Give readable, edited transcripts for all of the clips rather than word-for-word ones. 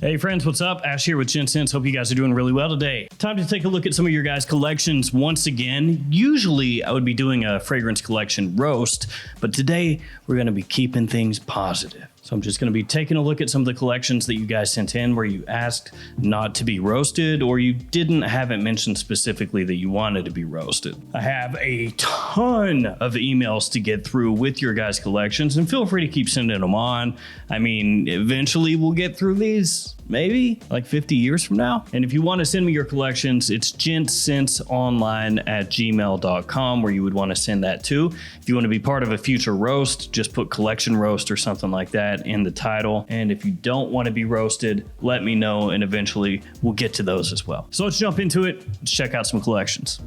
Hey friends, what's up? Ash here with Gents. Hope you guys are doing really well today. Time to take a look at some of your guys' collections once again. Usually I would be doing a fragrance collection roast, but today we're going to be keeping things positive. So I'm just going to be taking a look at some of the collections that you guys sent in where you asked not to be roasted or you didn't have it mentioned specifically that you wanted to be roasted. I have a ton of emails to get through with your guys' collections, and feel free to keep sending them on. I mean, eventually we'll get through these. Maybe like 50 years from now. And if you want to send me your collections, it's gentscentsonline@gmail.com where you would want to send that to. If you want to be part of a future roast, just put collection roast or something like that in the title. And if you don't want to be roasted, let me know and eventually we'll get to those as well. So let's jump into it. Let's check out some collections.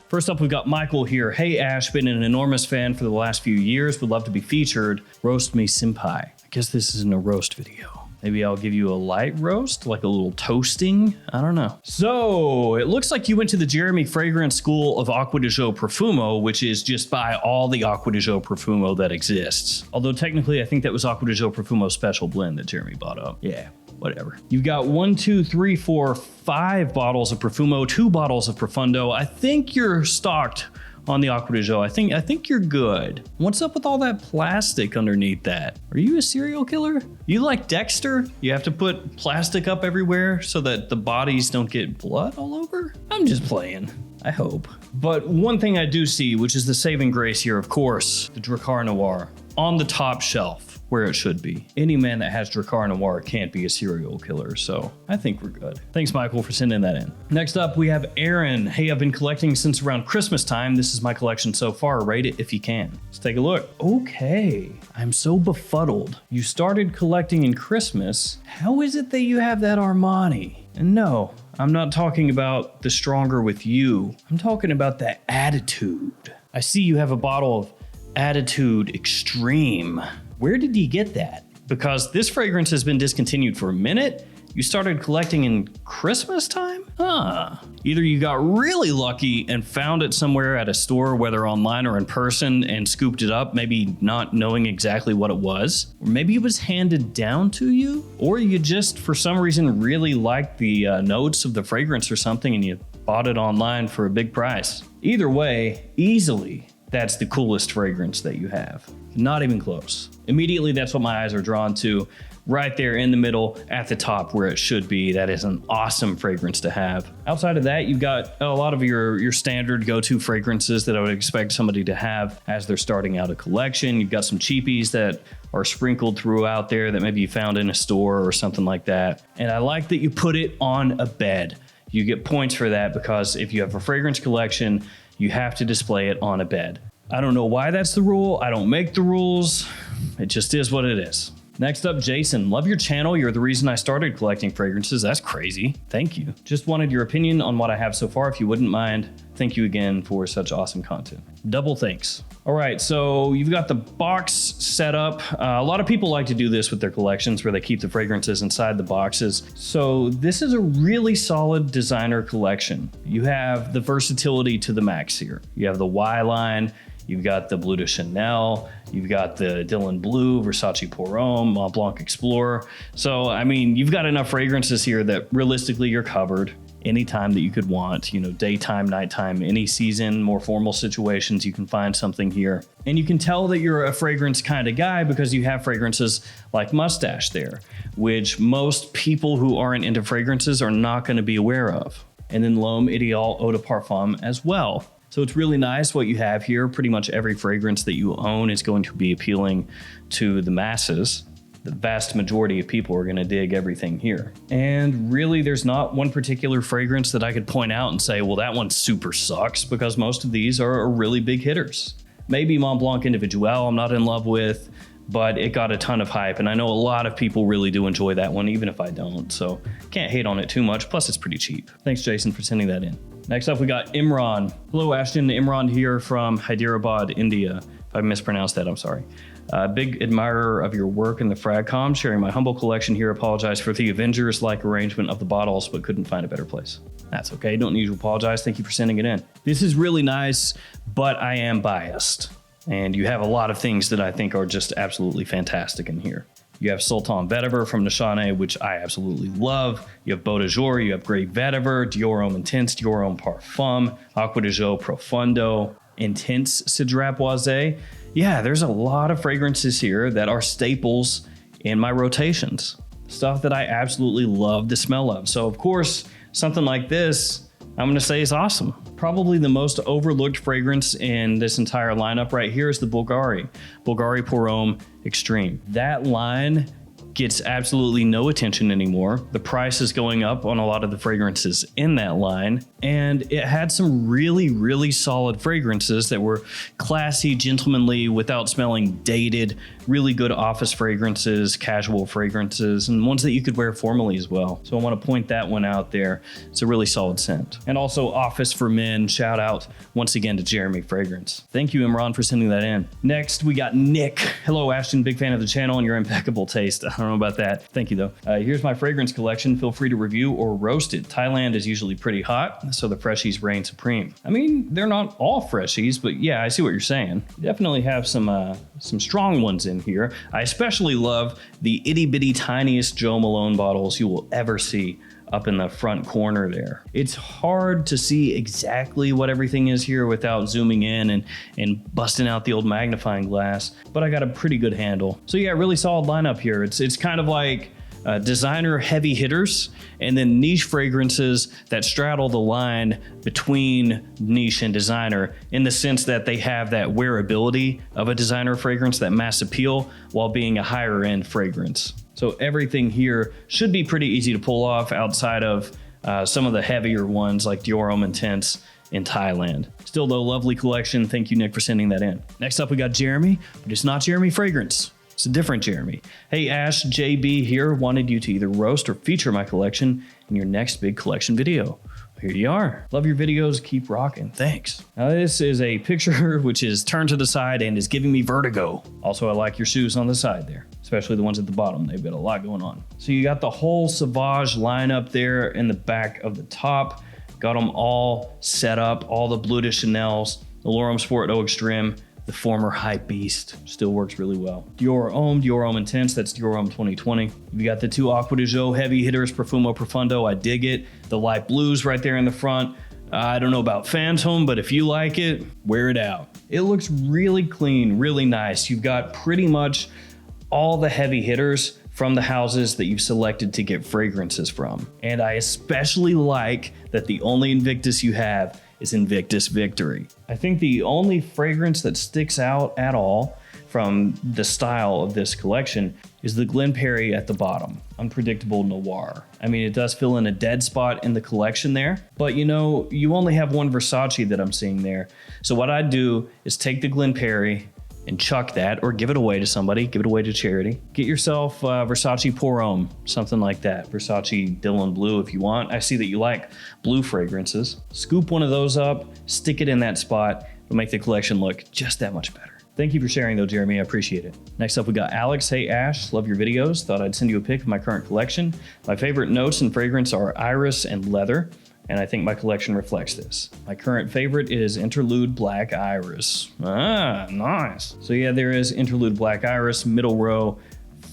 First up, we've got Michael here. Hey Ash, been an enormous fan for the last few years. Would love to be featured. Roast me senpai. I guess this isn't a roast video. Maybe I'll give you a light roast, like a little toasting. I don't know. So it looks like you went to the Jeremy Fragrance School of Acqua di Gio Profumo, which is just by all the Acqua di Gio Profumo that exists. Although technically, I think that was Acqua di Gio Profumo special blend that Jeremy bought up. Yeah. Whatever. You've got 5 bottles of Profumo, 2 bottles of Profundo. I think you're stocked on the Acqua di Gio. I think you're good. What's up with all that plastic underneath that? Are you a serial killer? You like Dexter? You have to put plastic up everywhere so that the bodies don't get blood all over? I'm just playing. I hope. But one thing I do see, which is the saving grace here, of course, the Drakkar Noir on the top shelf where it should be. Any man that has Drakkar Noir can't be a serial killer, so I think we're good. Thanks, Michael, for sending that in. Next up, we have Aaron. Hey, I've been collecting since around Christmas time. This is my collection so far. Rate it if you can. Let's take a look. Okay, I'm so befuddled. You started collecting in Christmas. How is it that you have that Armani? And no, I'm not talking about the Stronger With You. I'm talking about that Attitude. I see you have a bottle of Attitude Extreme. Where did you get that? Because this fragrance has been discontinued for a minute. You started collecting in Christmas time? Huh. Either you got really lucky and found it somewhere at a store, whether online or in person, and scooped it up, maybe not knowing exactly what it was. Or maybe it was handed down to you. Or you just, for some reason, really liked the notes of the fragrance or something and you bought it online for a big price. Either way, easily, that's the coolest fragrance that you have. Not even close. Immediately, that's what my eyes are drawn to. Right there in the middle at the top where it should be. That is an awesome fragrance to have. Outside of that, you've got a lot of your standard go-to fragrances that I would expect somebody to have as they're starting out a collection. You've got some cheapies that are sprinkled throughout there that maybe you found in a store or something like that. And I like that you put it on a bed. You get points for that because if you have a fragrance collection, you have to display it on a bed. I don't know why that's the rule. I don't make the rules. It just is what it is. Next up, Jason. Love your channel. You're the reason I started collecting fragrances. That's crazy. Thank you. Just wanted your opinion on what I have so far, if you wouldn't mind. Thank you again for such awesome content. Double thanks. All right, so you've got the box set up. A lot of people like to do this with their collections where they keep the fragrances inside the boxes. So this is a really solid designer collection. You have the versatility to the max here. You have the Y line. You've got the Bleu de Chanel, you've got the Dylan Blue, Versace Pour Homme, Mont Blanc Explorer. So, I mean, you've got enough fragrances here that realistically you're covered anytime that you could want, you know, daytime, nighttime, any season, more formal situations, you can find something here. And you can tell that you're a fragrance kind of guy because you have fragrances like Mustache there, which most people who aren't into fragrances are not going to be aware of. And then L'Homme Ideal Eau de Parfum as well. So it's really nice what you have here. Pretty much every fragrance that you own is going to be appealing to the masses. The vast majority of people are going to dig everything here. And really, there's not one particular fragrance that I could point out and say, well, that one super sucks, because most of these are really big hitters. Maybe Mont Blanc Individuel I'm not in love with, but it got a ton of hype. And I know a lot of people really do enjoy that one, even if I don't. So can't hate on it too much. Plus, it's pretty cheap. Thanks, Jason, for sending that in. Next up, we got Imran. Hello, Ashton. Imran here from Hyderabad, India. If I mispronounced that, I'm sorry. Big admirer of your work in the Fragcom, sharing my humble collection here. Apologize for the Avengers-like arrangement of the bottles, but couldn't find a better place. That's okay, don't need to apologize. Thank you for sending it in. This is really nice, but I am biased. And you have a lot of things that I think are just absolutely fantastic in here. You have Sultan Vetiver from Nishane, which I absolutely love. You have Beau de Jour, you have Great Vetiver, Dior Homme Intense, Dior Homme Parfum, Acqua di Gio Profondo, Intense Cidre Boisé. Yeah, there's a lot of fragrances here that are staples in my rotations. Stuff that I absolutely love the smell of. So of course, something like this, I'm gonna say is awesome. Probably the most overlooked fragrance in this entire lineup right here is the Bulgari Pour Homme Extreme. That line gets absolutely no attention anymore. The price is going up on a lot of the fragrances in that line, and it had some really, really solid fragrances that were classy, gentlemanly, without smelling dated, really good office fragrances, casual fragrances, and ones that you could wear formally as well. So I want to point that one out there. It's a really solid scent. And also Office for Men, shout out once again to Jeremy Fragrance. Thank you, Imran, for sending that in. Next, we got Nick. Hello, Ashton, big fan of the channel and your impeccable taste. I don't know about that. Thank you, though. Here's my fragrance collection. Feel free to review or roast it. Thailand is usually pretty hot, so the freshies reign supreme. I mean, they're not all freshies, but yeah, I see what you're saying. You definitely have some strong ones in here. I especially love the itty bitty tiniest Joe Malone bottles you will ever see up in the front corner there. It's hard to see exactly what everything is here without zooming in and busting out the old magnifying glass, but I got a pretty good handle. So yeah, really solid lineup here. It's kind of like designer heavy hitters and then niche fragrances that straddle the line between niche and designer in the sense that they have that wearability of a designer fragrance, that mass appeal, while being a higher end fragrance. So everything here should be pretty easy to pull off outside of some of the heavier ones like Dior Homme Intense in Thailand. Still though, lovely collection. Thank you, Nick, for sending that in. Next up, we got Jeremy, but it's not Jeremy Fragrance. It's a different Jeremy. Hey Ash, JB here, wanted you to either roast or feature my collection in your next big collection video. Here you are. Love your videos, keep rocking. Thanks. Now this is a picture which is turned to the side and is giving me vertigo. Also, I like your shoes on the side there, especially the ones at the bottom. They've got a lot going on. So you got the whole Sauvage lineup there in the back of the top. Got them all set up, all the Bleu de Chanel's, the L'Homme Sport Eau Extreme, the former Hype Beast, still works really well. Dior Homme Intense, that's Dior Homme 2020. You got the two Acqua di Gio heavy hitters, Profumo Profondo, I dig it. The light blues right there in the front. I don't know about Phantom, but if you like it, wear it out. It looks really clean, really nice. You've got pretty much all the heavy hitters from the houses that you've selected to get fragrances from. And I especially like that the only Invictus you have is Invictus Victory. I think the only fragrance that sticks out at all from the style of this collection is the Glen Perry at the bottom, Unpredictable Noir. I mean, it does fill in a dead spot in the collection there, but you know, you only have one Versace that I'm seeing there. So what I do is take the Glen Perry and chuck that, or give it away to somebody, give it away to charity. Get yourself Versace Pour Homme, something like that. Versace Dylan Blue if you want. I see that you like blue fragrances. Scoop one of those up, stick it in that spot. It'll make the collection look just that much better. Thank you for sharing though, Jeremy, I appreciate it. Next up, we got Alex. Hey Ash, love your videos. Thought I'd send you a pic of my current collection. My favorite notes and fragrance are iris and leather, and I think my collection reflects this. My current favorite is Interlude Black Iris. Ah, nice. So yeah, there is Interlude Black Iris, middle row,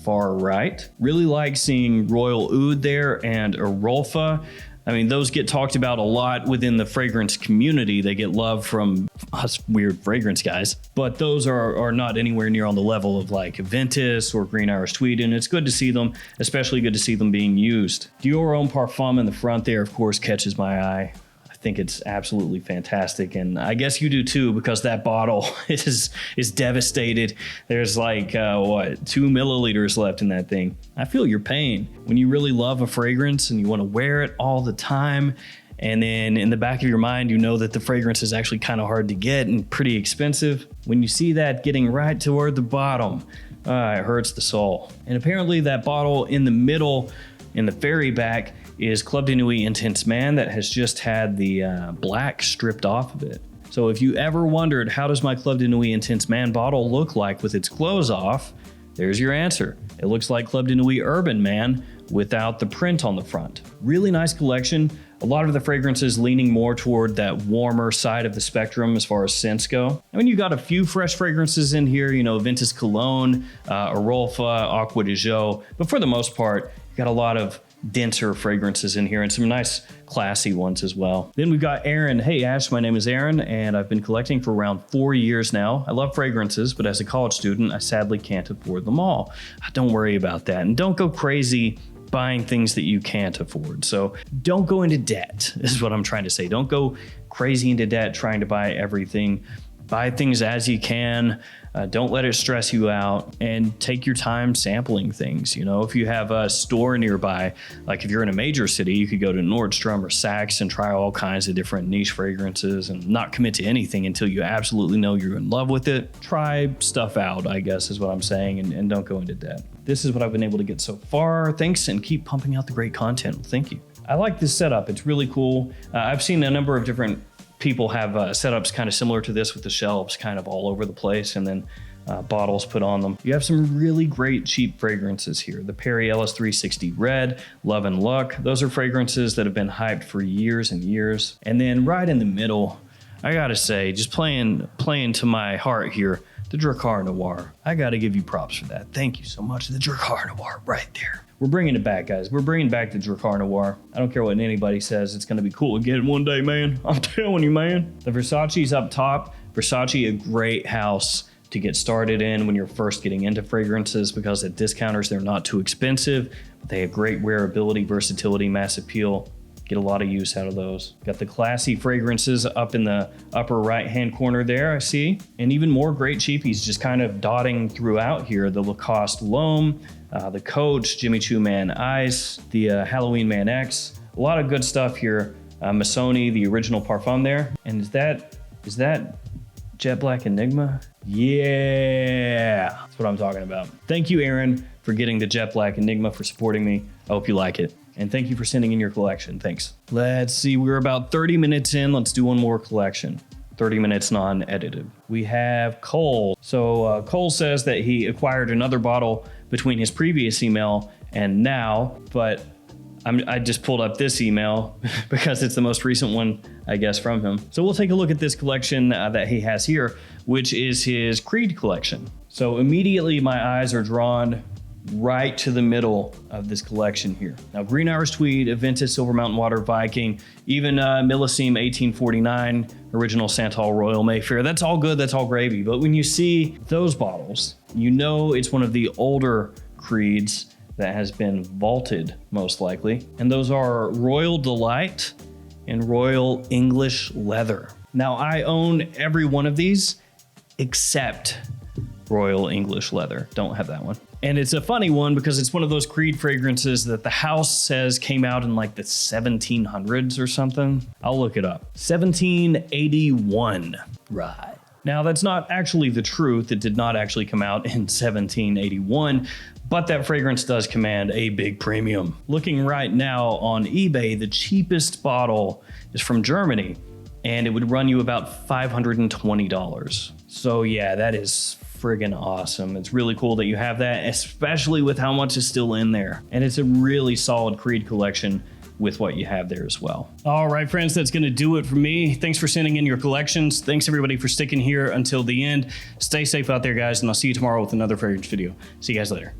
far right. Really like seeing Royal Oud there and Arolfa. I mean, those get talked about a lot within the fragrance community. They get love from us weird fragrance guys, but those are not anywhere near on the level of like Ventus or Green Irish Tweed, and it's good to see them, especially good to see them being used. Dior Homme Parfum in the front there, of course, catches my eye. I think it's absolutely fantastic, and I guess you do too, because that bottle is devastated. There's like 2 milliliters left in that thing. I feel your pain when you really love a fragrance and you want to wear it all the time, and then in the back of your mind you know that the fragrance is actually kind of hard to get and pretty expensive. When you see that getting right toward the bottom, it hurts the soul. And apparently that bottle in the middle, in the fairy back, is Club de Nuit Intense Man that has just had the black stripped off of it. So if you ever wondered, how does my Club de Nuit Intense Man bottle look like with its clothes off? There's your answer. It looks like Club de Nuit Urban Man without the print on the front. Really nice collection. A lot of the fragrances leaning more toward that warmer side of the spectrum as far as scents go. I mean, you got a few fresh fragrances in here, you know, Ventus Cologne, Arolfa, Acqua di Gio, but for the most part, you got a lot of denser fragrances in here and some nice classy ones as well. Then we've got Aaron. Hey Ash, my name is Aaron and I've been collecting for around 4 years now. I love fragrances, but as a college student, I sadly can't afford them all. Don't worry about that and don't go crazy buying things that you can't afford. So don't go into debt, is what I'm trying to say. Don't go crazy into debt trying to buy everything. Buy things as you can. Don't let it stress you out and take your time sampling things. You know, if you have a store nearby, like if you're in a major city, you could go to Nordstrom or Saks and try all kinds of different niche fragrances and not commit to anything until you absolutely know you're in love with it. Try stuff out, I guess is what I'm saying, and don't go into debt. This is what I've been able to get so far. Thanks, and keep pumping out the great content. Thank you. I like this setup. It's really cool. I've seen a number of different people have setups kind of similar to this with the shelves kind of all over the place and then bottles put on them. You have some really great cheap fragrances here. The Perry Ellis 360 Red, Love and Luck. Those are fragrances that have been hyped for years and years. And then right in the middle, I gotta say, just playing to my heart here, the Drakkar Noir. I gotta give you props for that. Thank you so much. The Drakkar Noir right there. We're bringing it back, guys. We're bringing back the Drakkar Noir. I don't care what anybody says. It's going to be cool to get it one day, man. I'm telling you, man. The Versace's up top. Versace, a great house to get started in when you're first getting into fragrances because at discounters, they're not too expensive, but they have great wearability, versatility, mass appeal. Get a lot of use out of those. Got the classy fragrances up in the upper right-hand corner there, I see. And even more great cheapies just kind of dotting throughout here. The Lacoste L'Homme, the Coach, Jimmy Choo Man Ice, the Halloween Man X. A lot of good stuff here. Missoni, the original parfum there. And is that Jet Black Enigma? Yeah, that's what I'm talking about. Thank you, Aaron, for getting the Jet Black Enigma, for supporting me. I hope you like it. And thank you for sending in your collection. Thanks. Let's see, we're about 30 minutes in. Let's do one more collection. 30 minutes non-edited. We have Cole. So Cole says that he acquired another bottle between his previous email and now, but I just pulled up this email because it's the most recent one, I guess, from him. So we'll take a look at this collection that he has here, which is his Creed collection. So immediately my eyes are drawn right to the middle of this collection here. Now, Green Irish Tweed, Aventus, Silver Mountain Water, Viking, even Millesime 1849, original Santal Royal Mayfair. That's all good, that's all gravy. But when you see those bottles, you know it's one of the older Creeds that has been vaulted, most likely. And those are Royal Delight and Royal English Leather. Now, I own every one of these except Royal English Leather. Don't have that one. And it's a funny one because it's one of those Creed fragrances that the house says came out in like the 1700s or something. I'll look it up. 1781. Right. Now, that's not actually the truth. It did not actually come out in 1781, but that fragrance does command a big premium. Looking right now on eBay, the cheapest bottle is from Germany, and it would run you about $520. So yeah, that is friggin' awesome. It's really cool that you have that, especially with how much is still in there. And it's a really solid Creed collection with what you have there as well. All right, friends, that's gonna do it for me. Thanks for sending in your collections. Thanks everybody for sticking here until the end. Stay safe out there, guys, and I'll see you tomorrow with another fragrance video. See you guys later.